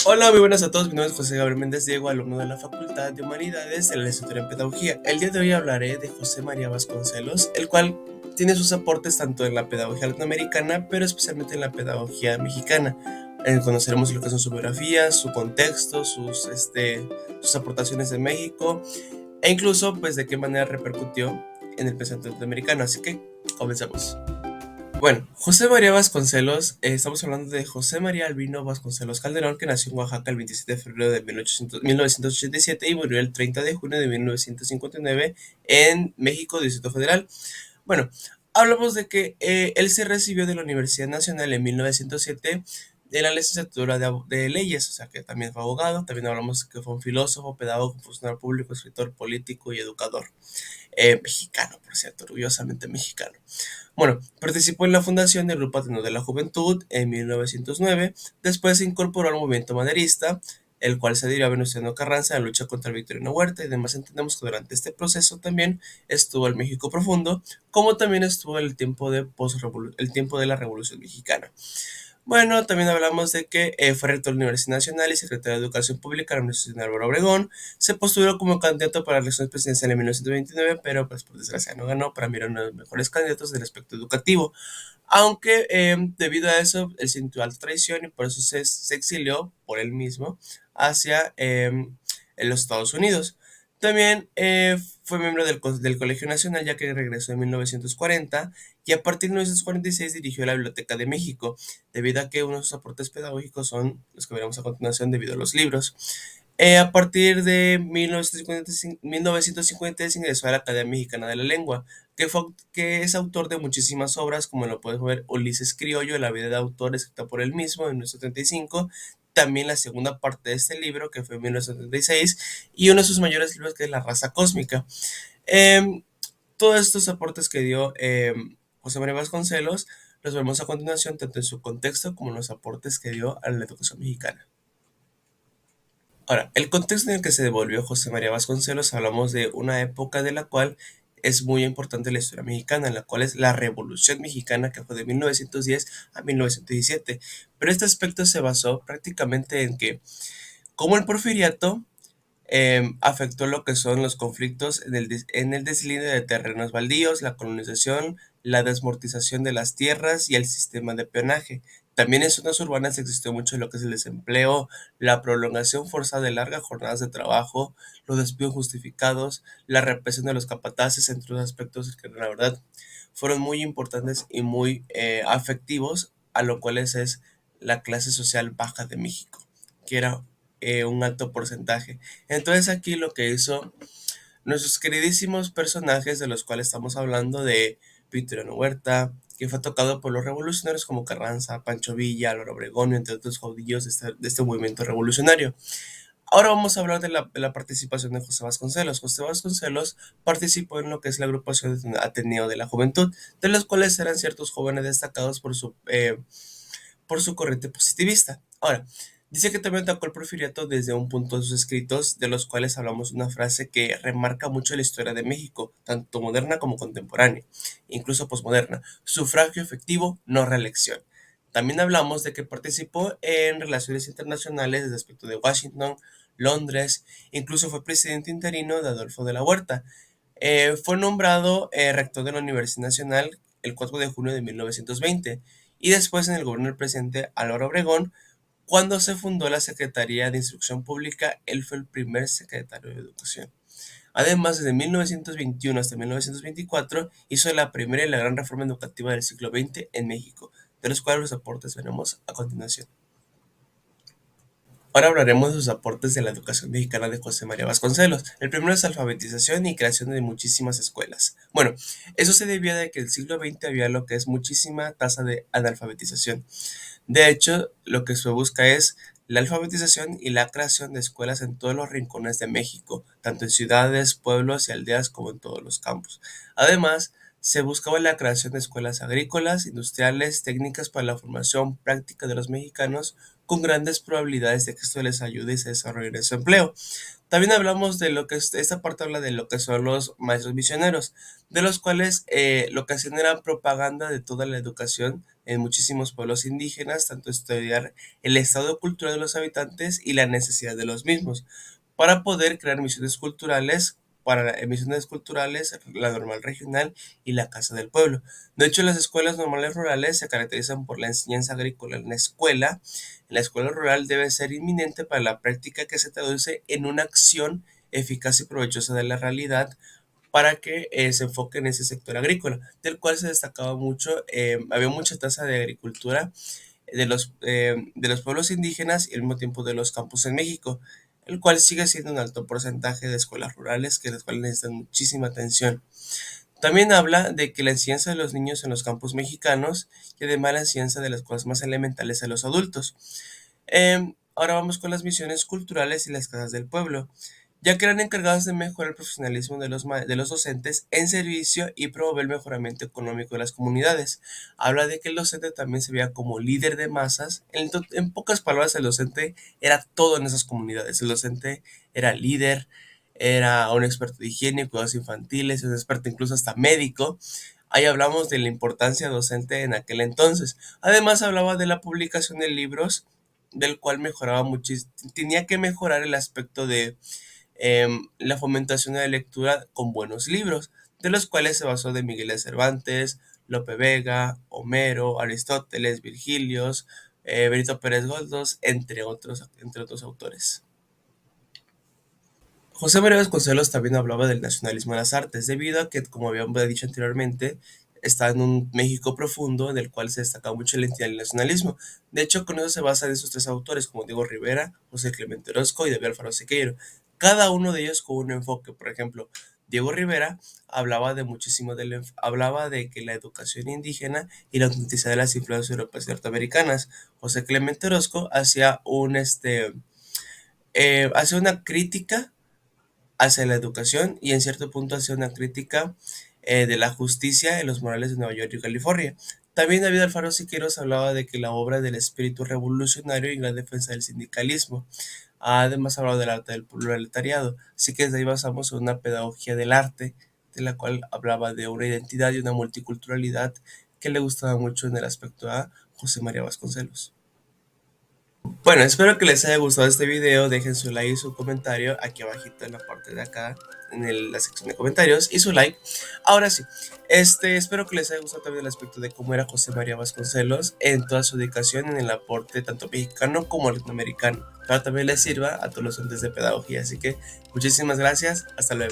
Hola, muy buenas a todos. Mi nombre es José Gabriel Méndez Diego, alumno de la Facultad de Humanidades de la Licenciatura en Pedagogía. El día de hoy hablaré de José María Vasconcelos, el cual tiene sus aportes tanto en la pedagogía latinoamericana, pero especialmente en la pedagogía mexicana. Conoceremos lo que son su biografía, su contexto, sus aportaciones de México e incluso pues de qué manera repercutió en el pensamiento latinoamericano. Así que comencemos. Bueno, José María Vasconcelos, estamos hablando de José María Albino Vasconcelos Calderón, que nació en Oaxaca el 27 de febrero de 1987 y murió el 30 de junio de 1959 en México, Distrito Federal. Bueno, hablamos de que él se recibió de la Universidad Nacional en 1907 de la licenciatura de leyes, o sea que también fue abogado. También hablamos que fue un filósofo, pedagogo, funcionario público, escritor político y educador. Mexicano, por cierto, orgullosamente mexicano. Bueno, participó en la fundación del Grupo Ateneo de la Juventud en 1909. Después se incorporó al movimiento maderista, el cual se dirigió a Venustiano Carranza en la lucha contra Victoriano Huerta, y además entendemos que durante este proceso también estuvo el México profundo, como también estuvo el tiempo de la Revolución Mexicana. Bueno, también hablamos de que fue rector de la Universidad Nacional y secretario de Educación Pública de la Universidad de Álvaro Obregón. Se postuló como candidato para la elección presidencial en 1929, pero pues por desgracia no ganó. Para mí era uno de los mejores candidatos del aspecto educativo. Aunque debido a eso, él sintió alta traición y por eso se exilió por él mismo hacia en los Estados Unidos. También fue miembro del Colegio Nacional, ya que regresó en 1940 y a partir de 1946 dirigió la Biblioteca de México, debido a que uno de sus aportes pedagógicos son los que veremos a continuación debido a los libros. A partir de 1950 ingresó a la Academia Mexicana de la Lengua, que es autor de muchísimas obras, como lo puedes ver, Ulises Criollo, La vida de autor, escrita por él mismo en 1975, también la segunda parte de este libro, que fue en 1976, y uno de sus mayores libros, que es La raza cósmica. Eh, Todos estos aportes que dio José María Vasconcelos los vemos a continuación, tanto en su contexto como en los aportes que dio a la educación mexicana. Ahora, el contexto en el que se devolvió José María Vasconcelos, hablamos de una época de la cual es muy importante la historia mexicana, en la cual es la Revolución Mexicana, que fue de 1910 a 1917. Pero este aspecto se basó prácticamente en que, como el porfiriato afectó lo que son los conflictos en el deslinde de terrenos baldíos, la colonización, la desmortización de las tierras y el sistema de peonaje. También en zonas urbanas existió mucho lo que es el desempleo, la prolongación forzada de largas jornadas de trabajo, los despidos justificados, la represión de los capataces, entre otros aspectos que la verdad fueron muy importantes y muy afectivos a lo cual es la clase social baja de México, que era un alto porcentaje. Entonces aquí lo que hizo nuestros queridísimos personajes de los cuales estamos hablando de Victoriano Huerta, que fue tocado por los revolucionarios como Carranza, Pancho Villa, Álvaro Obregón, entre otros caudillos de este movimiento revolucionario. Ahora vamos a hablar de la participación de José Vasconcelos. José Vasconcelos participó en lo que es la agrupación Ateneo de la Juventud, de los cuales eran ciertos jóvenes destacados por su corriente positivista. Ahora, dice que también atacó el porfiriato desde un punto de sus escritos, de los cuales hablamos una frase que remarca mucho la historia de México, tanto moderna como contemporánea, incluso posmoderna: sufragio efectivo, no reelección. También hablamos de que participó en relaciones internacionales desde el aspecto de Washington, Londres, incluso fue presidente interino de Adolfo de la Huerta. Fue nombrado rector de la Universidad Nacional el 4 de junio de 1920 y después en el gobierno del presidente Álvaro Obregón, cuando se fundó la Secretaría de Instrucción Pública, él fue el primer secretario de Educación. Además, desde 1921 hasta 1924 hizo la primera y la gran reforma educativa del siglo XX en México, de los cuales los aportes veremos a continuación. Ahora hablaremos de sus aportes de la educación mexicana de José María Vasconcelos. El primero es alfabetización y creación de muchísimas escuelas. Bueno, eso se debía de que en el siglo XX había lo que es muchísima tasa de analfabetización. De hecho, lo que se busca es la alfabetización y la creación de escuelas en todos los rincones de México, tanto en ciudades, pueblos y aldeas como en todos los campos. Además, se buscaba la creación de escuelas agrícolas, industriales, técnicas para la formación práctica de los mexicanos, con grandes probabilidades de que esto les ayude y se desarrolle su empleo. También hablamos de lo que esta parte habla de lo que son los maestros misioneros, de los cuales lo que hacían era propaganda de toda la educación en muchísimos pueblos indígenas, tanto estudiar el estado cultural de los habitantes y la necesidad de los mismos, para poder crear misiones culturales, misiones culturales, la normal regional y la casa del pueblo. De hecho, las escuelas normales rurales se caracterizan por la enseñanza agrícola en la escuela. La escuela rural debe ser inminente para la práctica que se traduce en una acción eficaz y provechosa de la realidad para que se enfoque en ese sector agrícola, del cual se destacaba mucho, había mucha tasa de agricultura de los pueblos indígenas y al mismo tiempo de los campos en México, el cual sigue siendo un alto porcentaje de escuelas rurales que las cuales necesitan muchísima atención. También habla de que la enseñanza de los niños en los campos mexicanos y además la enseñanza de las cosas más elementales a los adultos. Ahora vamos con las misiones culturales y las casas del pueblo, ya que eran encargadas de mejorar el profesionalismo de los docentes en servicio y promover el mejoramiento económico de las comunidades. Habla de que el docente también se veía como líder de masas. En pocas palabras, el docente era todo en esas comunidades. El docente era líder, era un experto de higiene, cuidados infantiles, un experto incluso hasta médico. Ahí hablamos de la importancia docente en aquel entonces. Además hablaba de la publicación de libros, del cual mejoraba muchísimo, tenía que mejorar el aspecto de la fomentación de la lectura con buenos libros, de los cuales se basó de Miguel de Cervantes, Lope Vega, Homero, Aristóteles, Virgilios, Benito Pérez Galdós, entre otros autores. José María Vasconcelos también hablaba del nacionalismo en las artes, debido a que, como habíamos dicho anteriormente, está en un México profundo en el cual se destaca mucho la identidad del nacionalismo. De hecho, con eso se basan esos tres autores, como Diego Rivera, José Clemente Orozco y David Alfaro Siqueiro. Cada uno de ellos con un enfoque. Por ejemplo, Diego Rivera hablaba de que la educación indígena y la autenticidad de las influencias europeas y norteamericanas. José Clemente Orozco hacía una crítica hacia la educación y en cierto punto hacia una crítica de la justicia en los morales de Nueva York y California. También David Alfaro Siqueiros hablaba de que la obra del espíritu revolucionario y la defensa del sindicalismo. Además hablaba del arte del proletariado. Así que desde ahí basamos en una pedagogía del arte, de la cual hablaba de una identidad y una multiculturalidad que le gustaba mucho en el aspecto a José María Vasconcelos. Bueno, espero que les haya gustado este video, dejen su like y su comentario aquí abajito en la parte de acá, la sección de comentarios y su like. Ahora sí, espero que les haya gustado también el aspecto de cómo era José María Vasconcelos en toda su dedicación en el aporte tanto mexicano como latinoamericano. Pero también les sirva a todos los entes de pedagogía, así que muchísimas gracias, hasta luego.